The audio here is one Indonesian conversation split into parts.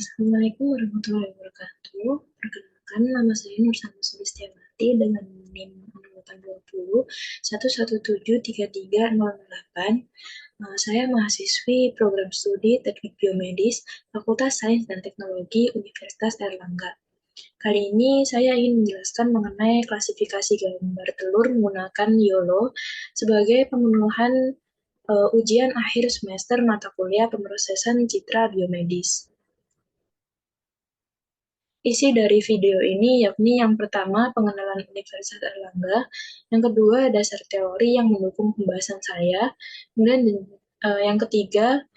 Assalamualaikum warahmatullahi wabarakatuh. Perkenalkan, nama saya Nursana Sulistiawati dengan NIM 0820 1173308. Saya mahasiswi program studi Teknik Biomedis, Fakultas Sains dan Teknologi Universitas Airlangga. Kali ini saya ingin menjelaskan mengenai klasifikasi gambar telur menggunakan YOLO sebagai pemenuhan ujian akhir semester mata kuliah pemrosesan citra biomedis. Isi dari video ini yakni yang pertama pengenalan Universitas Airlangga, yang kedua dasar teori yang mendukung pembahasan saya, kemudian yang ketiga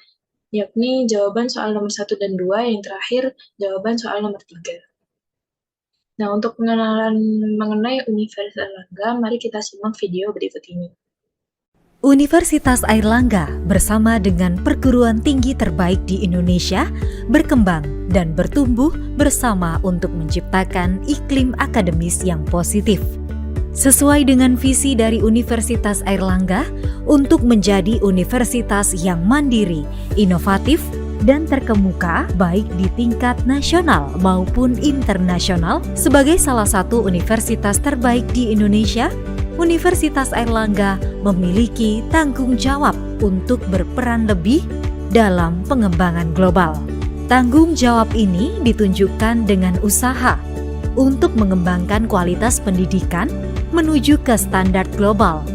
yakni jawaban soal nomor 1 dan 2, yang terakhir jawaban soal nomor 3. Nah, untuk pengenalan mengenai Universitas Airlangga, mari kita simak video berikut ini. Universitas Airlangga bersama dengan perguruan tinggi terbaik di Indonesia berkembang dan bertumbuh bersama untuk menciptakan iklim akademis yang positif. Sesuai dengan visi dari Universitas Airlangga untuk menjadi universitas yang mandiri, inovatif, dan terkemuka baik di tingkat nasional maupun internasional sebagai salah satu universitas terbaik di Indonesia, Universitas Airlangga memiliki tanggung jawab untuk berperan lebih dalam pengembangan global. Tanggung jawab ini ditunjukkan dengan usaha untuk mengembangkan kualitas pendidikan menuju ke standar global,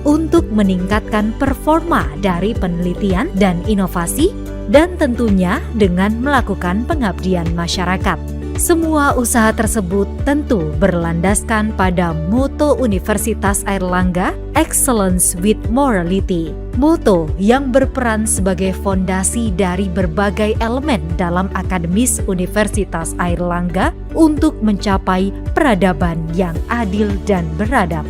untuk meningkatkan performa dari penelitian dan inovasi, dan tentunya dengan melakukan pengabdian masyarakat. Semua usaha tersebut tentu berlandaskan pada moto Universitas Airlangga, Excellence with Morality. Moto yang berperan sebagai fondasi dari berbagai elemen dalam akademis Universitas Airlangga untuk mencapai peradaban yang adil dan beradab.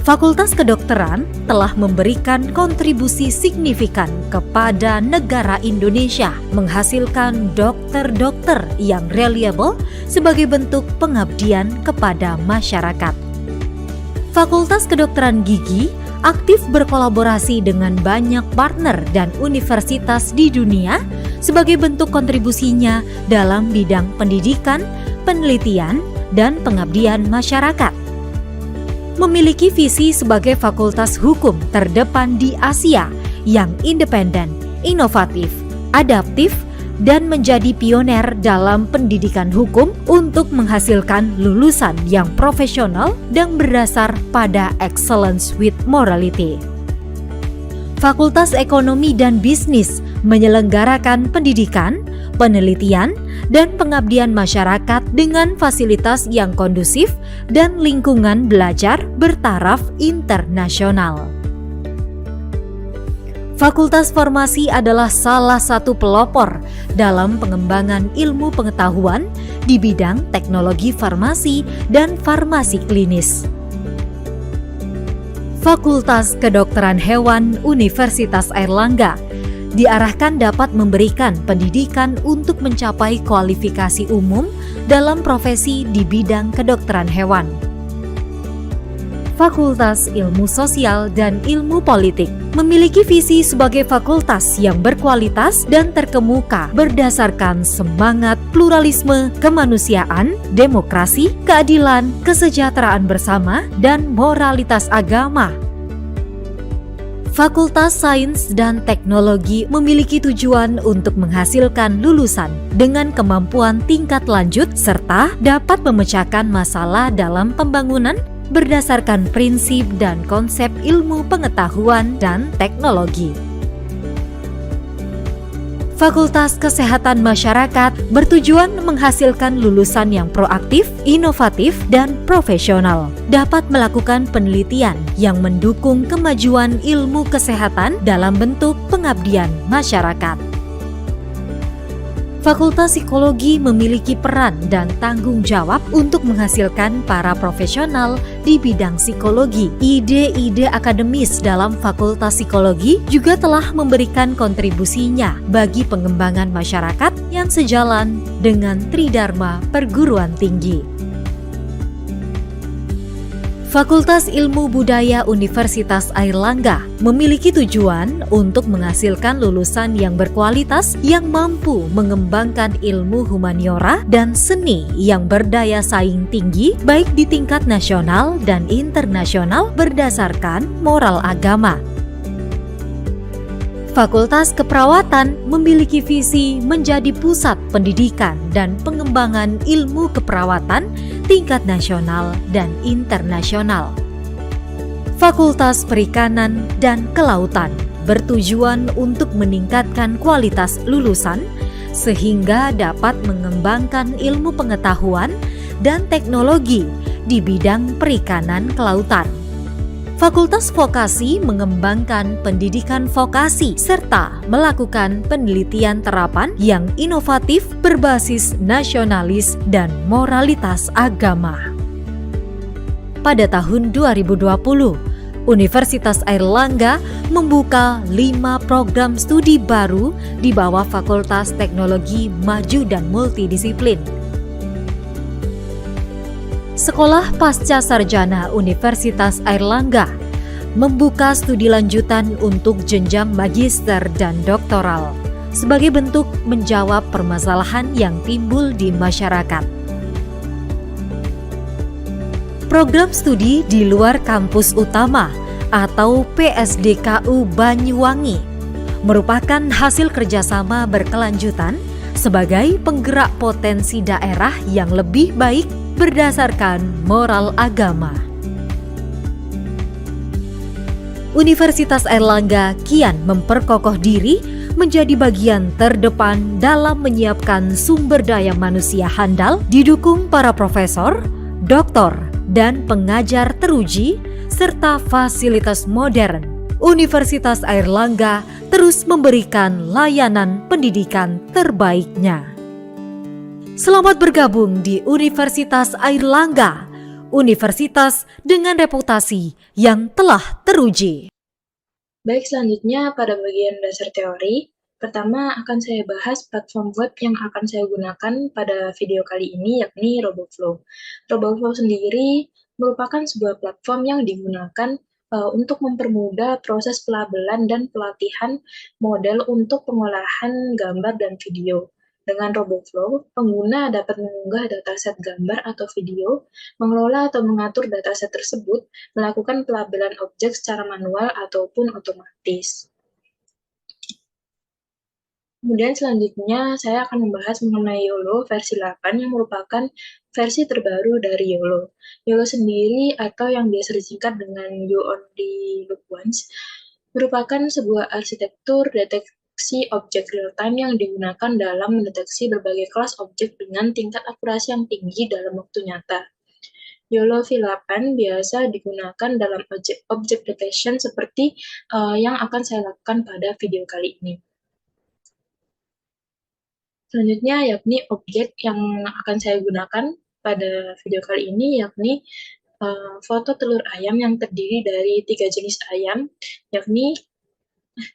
Fakultas Kedokteran telah memberikan kontribusi signifikan kepada negara Indonesia, menghasilkan dokter-dokter yang reliable sebagai bentuk pengabdian kepada masyarakat. Fakultas Kedokteran Gigi aktif berkolaborasi dengan banyak partner dan universitas di dunia sebagai bentuk kontribusinya dalam bidang pendidikan, penelitian, dan pengabdian masyarakat. Memiliki visi sebagai fakultas hukum terdepan di Asia yang independen, inovatif, adaptif, dan menjadi pioner dalam pendidikan hukum untuk menghasilkan lulusan yang profesional dan berdasar pada excellence with morality. Fakultas Ekonomi dan Bisnis menyelenggarakan pendidikan, penelitian, dan pengabdian masyarakat dengan fasilitas yang kondusif dan lingkungan belajar bertaraf internasional. Fakultas Farmasi adalah salah satu pelopor dalam pengembangan ilmu pengetahuan di bidang teknologi farmasi dan farmasi klinis. Fakultas Kedokteran Hewan Universitas Airlangga diarahkan dapat memberikan pendidikan untuk mencapai kualifikasi umum dalam profesi di bidang kedokteran hewan. Fakultas Ilmu Sosial dan Ilmu Politik memiliki visi sebagai fakultas yang berkualitas dan terkemuka berdasarkan semangat pluralisme, kemanusiaan, demokrasi, keadilan, kesejahteraan bersama, dan moralitas agama. Fakultas Sains dan Teknologi memiliki tujuan untuk menghasilkan lulusan dengan kemampuan tingkat lanjut serta dapat memecahkan masalah dalam pembangunan berdasarkan prinsip dan konsep ilmu pengetahuan dan teknologi. Fakultas Kesehatan Masyarakat bertujuan menghasilkan lulusan yang proaktif, inovatif, dan profesional, dapat melakukan penelitian yang mendukung kemajuan ilmu kesehatan dalam bentuk pengabdian masyarakat. Fakultas Psikologi memiliki peran dan tanggung jawab untuk menghasilkan para profesional di bidang psikologi. Ide-ide akademis dalam Fakultas Psikologi juga telah memberikan kontribusinya bagi pengembangan masyarakat yang sejalan dengan Tridharma Perguruan Tinggi. Fakultas Ilmu Budaya Universitas Airlangga memiliki tujuan untuk menghasilkan lulusan yang berkualitas yang mampu mengembangkan ilmu humaniora dan seni yang berdaya saing tinggi baik di tingkat nasional dan internasional berdasarkan moral agama. Fakultas Keperawatan memiliki visi menjadi pusat pendidikan dan pengembangan ilmu keperawatan tingkat nasional dan internasional. Fakultas Perikanan dan Kelautan bertujuan untuk meningkatkan kualitas lulusan sehingga dapat mengembangkan ilmu pengetahuan dan teknologi di bidang perikanan kelautan. Fakultas Vokasi mengembangkan pendidikan vokasi serta melakukan penelitian terapan yang inovatif berbasis nasionalis dan moralitas agama. Pada tahun 2020, Universitas Airlangga membuka 5 program studi baru di bawah Fakultas Teknologi Maju dan Multidisiplin. Sekolah Pasca Sarjana Universitas Airlangga membuka studi lanjutan untuk jenjang magister dan doktoral sebagai bentuk menjawab permasalahan yang timbul di masyarakat. Program studi di luar kampus utama atau PSDKU Banyuwangi merupakan hasil kerjasama berkelanjutan sebagai penggerak potensi daerah yang lebih baik berdasarkan moral agama. Universitas Airlangga kian memperkokoh diri menjadi bagian terdepan dalam menyiapkan sumber daya manusia handal didukung para profesor, doktor, dan pengajar teruji serta fasilitas modern. Universitas Airlangga terus memberikan layanan pendidikan terbaiknya. Selamat bergabung di Universitas Airlangga, universitas dengan reputasi yang telah teruji. Baik, selanjutnya pada bagian dasar teori, pertama akan saya bahas platform web yang akan saya gunakan pada video kali ini, yakni RoboFlow. RoboFlow sendiri merupakan sebuah platform yang digunakan untuk mempermudah proses pelabelan dan pelatihan model untuk pengolahan gambar dan video. Dengan RoboFlow, pengguna dapat mengunggah dataset gambar atau video, mengelola atau mengatur dataset tersebut, melakukan pelabelan objek secara manual ataupun otomatis. Kemudian selanjutnya saya akan membahas mengenai YOLO versi 8 yang merupakan versi terbaru dari YOLO. YOLO sendiri atau yang biasa disingkat dengan You Only Look Once merupakan sebuah arsitektur deteksi objek real-time yang digunakan dalam mendeteksi berbagai kelas objek dengan tingkat akurasi yang tinggi dalam waktu nyata. YOLO V8 biasa digunakan dalam object detection seperti yang akan saya lakukan pada video kali ini. Selanjutnya yakni objek yang akan saya gunakan pada video kali ini yakni foto telur ayam yang terdiri dari 3 jenis ayam, yakni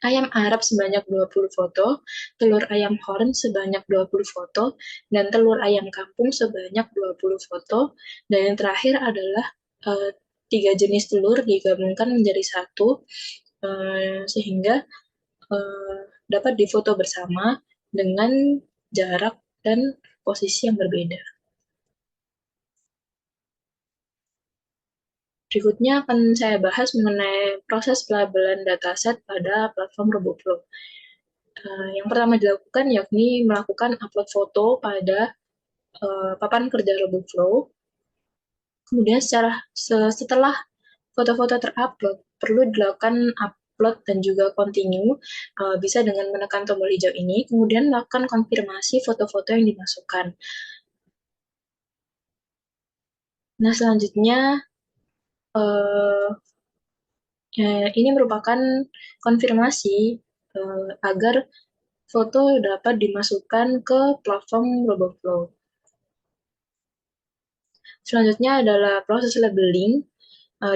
ayam Arab sebanyak 20 foto, telur ayam horn sebanyak 20 foto, dan telur ayam kampung sebanyak 20 foto, dan yang terakhir adalah 3 jenis telur digabungkan menjadi satu, sehingga dapat difoto bersama dengan jarak dan posisi yang berbeda. Berikutnya akan saya bahas mengenai proses pelabelan dataset pada platform RoboFlow. Yang pertama dilakukan yakni melakukan upload foto pada papan kerja RoboFlow. Kemudian setelah foto-foto terupload, perlu dilakukan upload dan juga continue, bisa dengan menekan tombol hijau ini, kemudian melakukan konfirmasi foto-foto yang dimasukkan. Nah, selanjutnya ini merupakan konfirmasi agar foto dapat dimasukkan ke platform RoboFlow. Selanjutnya adalah proses labeling,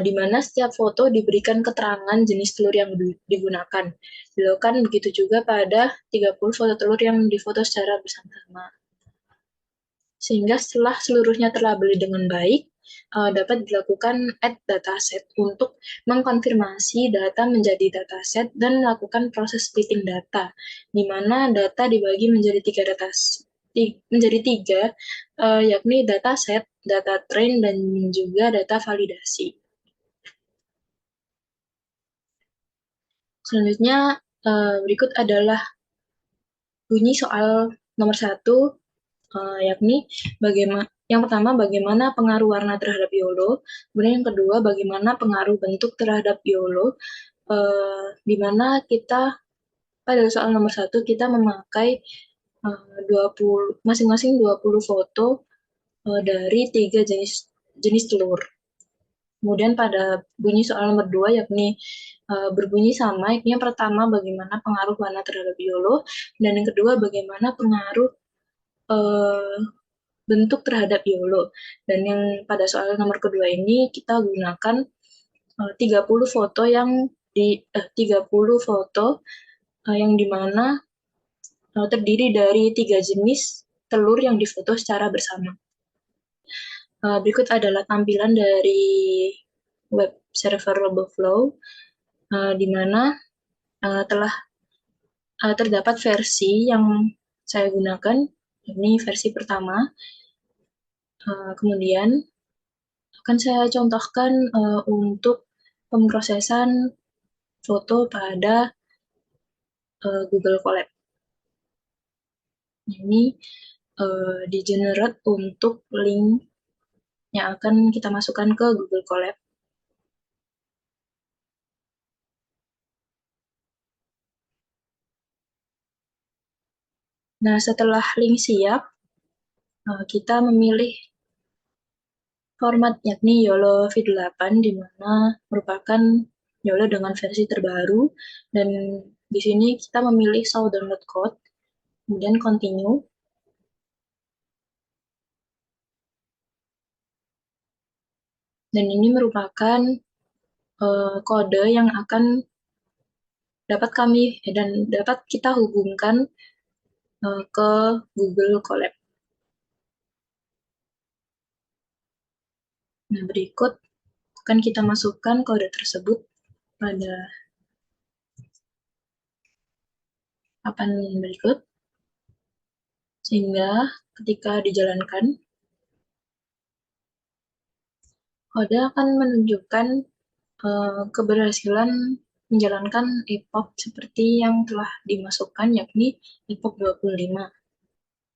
di mana setiap foto diberikan keterangan jenis telur yang digunakan. Dilakukan begitu juga pada 30 foto telur yang difoto secara bersama-sama. Sehingga setelah seluruhnya terlabeli dengan baik, dapat dilakukan add dataset untuk mengkonfirmasi data menjadi dataset dan melakukan proses splitting data, di mana data dibagi menjadi tiga, yakni dataset, data train, dan juga data validasi. Selanjutnya, berikut adalah bunyi soal nomor 1, yakni yang pertama, bagaimana pengaruh warna terhadap YOLO, kemudian yang kedua, bagaimana pengaruh bentuk terhadap YOLO, di mana kita pada soal nomor 1 kita memakai 20, masing-masing 20 foto dari 3 jenis telur. Kemudian pada bunyi soal nomor 2, yakni berbunyi sama, yakni yang pertama bagaimana pengaruh warna terhadap YOLO, dan yang kedua bagaimana pengaruh bentuk terhadap YOLO. Dan yang pada soal nomor kedua ini kita gunakan 30 foto yang 30 foto yang dimana terdiri dari 3 jenis telur yang difoto secara bersama. Berikut adalah tampilan dari web server RoboFlow, di mana telah terdapat versi yang saya gunakan. Ini versi pertama. Kemudian akan saya contohkan untuk pemrosesan foto pada Google Colab. Ini di-generate untuk link yang akan kita masukkan ke Google Colab. Nah, setelah link siap, kita memilih format yakni YOLO V8, di mana merupakan YOLO dengan versi terbaru, dan di sini kita memilih show download code, kemudian continue. Dan ini merupakan kode yang akan dapat kita hubungkan ke Google Colab. Nah, berikut akan kita masukkan kode tersebut pada papan berikut, sehingga ketika dijalankan, kode akan menunjukkan keberhasilan menjalankan epoch seperti yang telah dimasukkan, yakni epoch 25.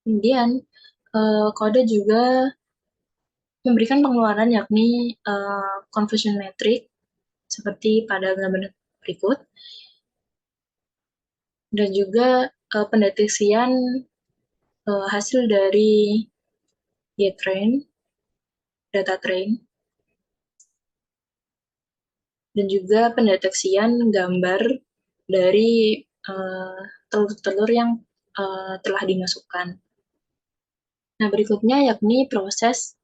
Kemudian kode juga memberikan pengeluaran yakni conversion metric seperti pada gambar berikut, dan juga pendeteksian hasil dari YTrain, data train, dan juga pendeteksian gambar dari telur-telur yang telah dimasukkan. Nah, berikutnya yakni proses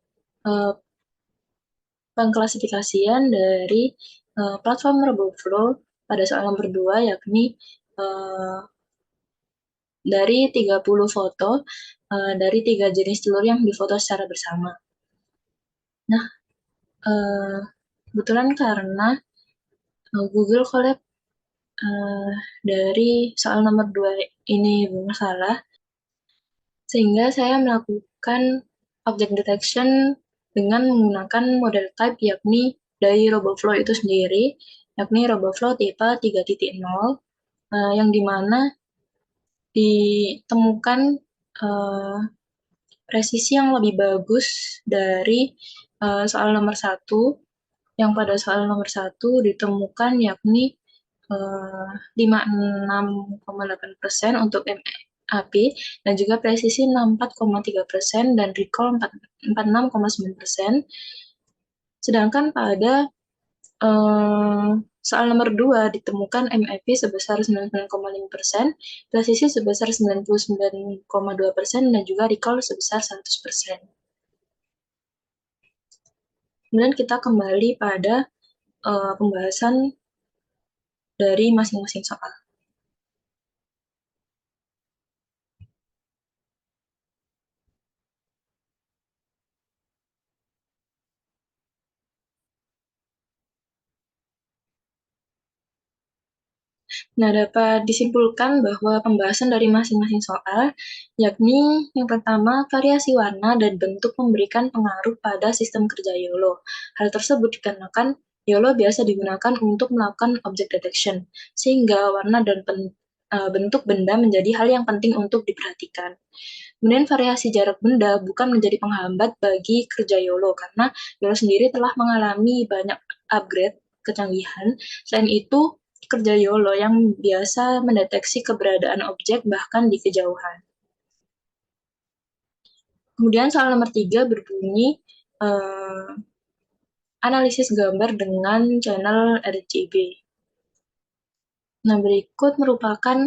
pengklasifikasian dari platform RoboFlow pada soal nomor 2, yakni dari 30 foto dari 3 jenis telur yang difoto secara bersama. Nah, kebetulan karena Google Colab dari soal nomor 2 ini bermasalah, sehingga saya melakukan object detection dengan menggunakan model type yakni dari RoboFlow itu sendiri, yakni RoboFlow tipe 3.0, yang dimana ditemukan presisi yang lebih bagus dari soal nomor 1, yang pada soal nomor 1 ditemukan yakni 56,8% untuk MAP, dan juga presisi 64,3% dan recall 46,9%. Sedangkan pada soal nomor 2 ditemukan MAP sebesar 99,5%, presisi sebesar 99,2%, dan juga recall sebesar 100%. Kemudian kita kembali pada pembahasan dari masing-masing soal. Nah, dapat disimpulkan bahwa pembahasan dari masing-masing soal, yakni yang pertama, variasi warna dan bentuk memberikan pengaruh pada sistem kerja YOLO. Hal tersebut dikarenakan YOLO biasa digunakan untuk melakukan object detection, sehingga warna dan bentuk benda menjadi hal yang penting untuk diperhatikan. Kemudian variasi jarak benda bukan menjadi penghambat bagi kerja YOLO, karena YOLO sendiri telah mengalami banyak upgrade kecanggihan. Selain itu, kerja YOLO yang biasa mendeteksi keberadaan objek bahkan di kejauhan. Kemudian soal nomor 3 berbunyi analisis gambar dengan channel RGB. Nah, berikut merupakan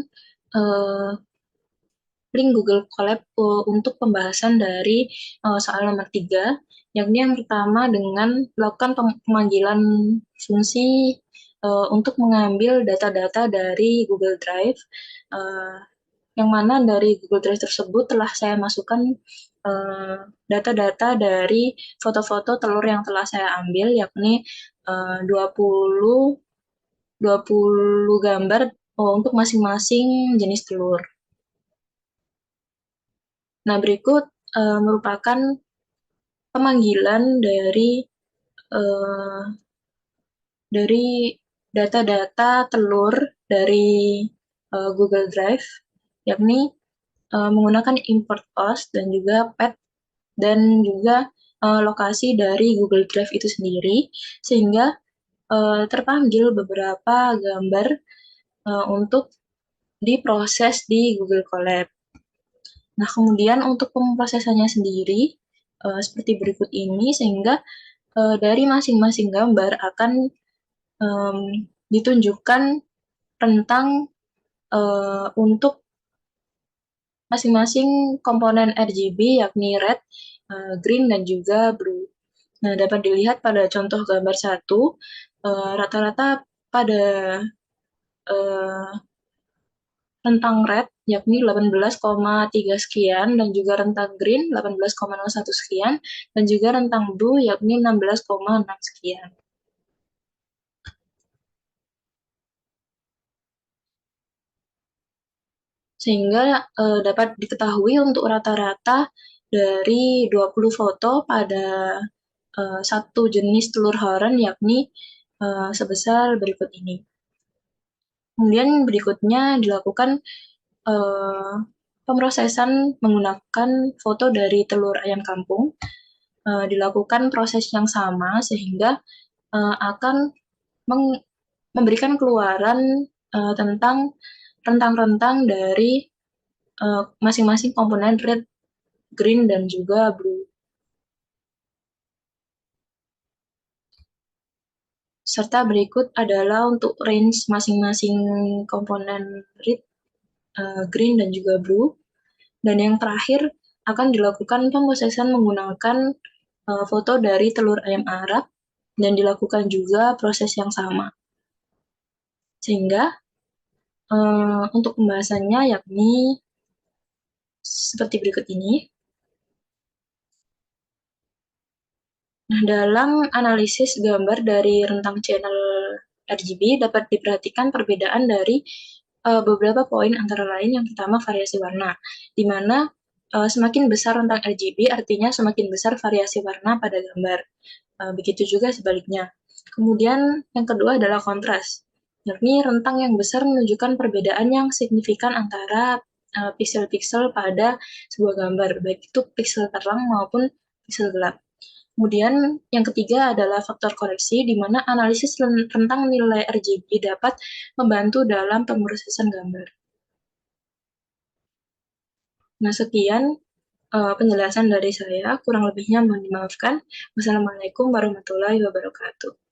link Google Colab untuk pembahasan dari soal nomor 3, yakni yang pertama dengan melakukan pemanggilan fungsi untuk mengambil data-data dari Google Drive, yang mana dari Google Drive tersebut telah saya masukkan data-data dari foto-foto telur yang telah saya ambil, yakni 20 gambar untuk masing-masing jenis telur. Nah, berikut merupakan pemanggilan dari data-data telur dari Google Drive, yakni menggunakan import host dan juga path dan juga lokasi dari Google Drive itu sendiri, sehingga terpanggil beberapa gambar untuk diproses di Google Colab. Nah, kemudian untuk pemrosesannya sendiri seperti berikut ini, sehingga dari masing-masing gambar akan ditunjukkan rentang untuk masing-masing komponen RGB, yakni red, green, dan juga blue. Nah, dapat dilihat pada contoh gambar 1, rata-rata pada rentang red, yakni 18,3 sekian, dan juga rentang green 18,01 sekian, dan juga rentang blue, yakni 16,6 sekian. Sehingga dapat diketahui untuk rata-rata dari 20 foto pada satu jenis telur haren, yakni sebesar berikut ini. Kemudian berikutnya dilakukan pemrosesan menggunakan foto dari telur ayam kampung. Dilakukan proses yang sama sehingga akan memberikan keluaran tentang rentang-rentang dari masing-masing komponen red, green, dan juga blue. Serta berikut adalah untuk range masing-masing komponen red, green, dan juga blue. Dan yang terakhir akan dilakukan pemrosesan menggunakan foto dari telur ayam Arab dan dilakukan juga proses yang sama. Sehingga untuk pembahasannya yakni seperti berikut ini. Nah, dalam analisis gambar dari rentang channel RGB dapat diperhatikan perbedaan dari beberapa poin antara lain. Yang pertama variasi warna, di mana semakin besar rentang RGB artinya semakin besar variasi warna pada gambar. Begitu juga sebaliknya. Kemudian yang kedua adalah kontras, yakni rentang yang besar menunjukkan perbedaan yang signifikan antara piksel-piksel pada sebuah gambar, baik itu piksel terang maupun piksel gelap. Kemudian yang ketiga adalah faktor koreksi, di mana analisis rentang nilai RGB dapat membantu dalam pemrosesan gambar. Nah, sekian penjelasan dari saya, kurang lebihnya mohon dimaafkan. Wassalamualaikum warahmatullahi wabarakatuh.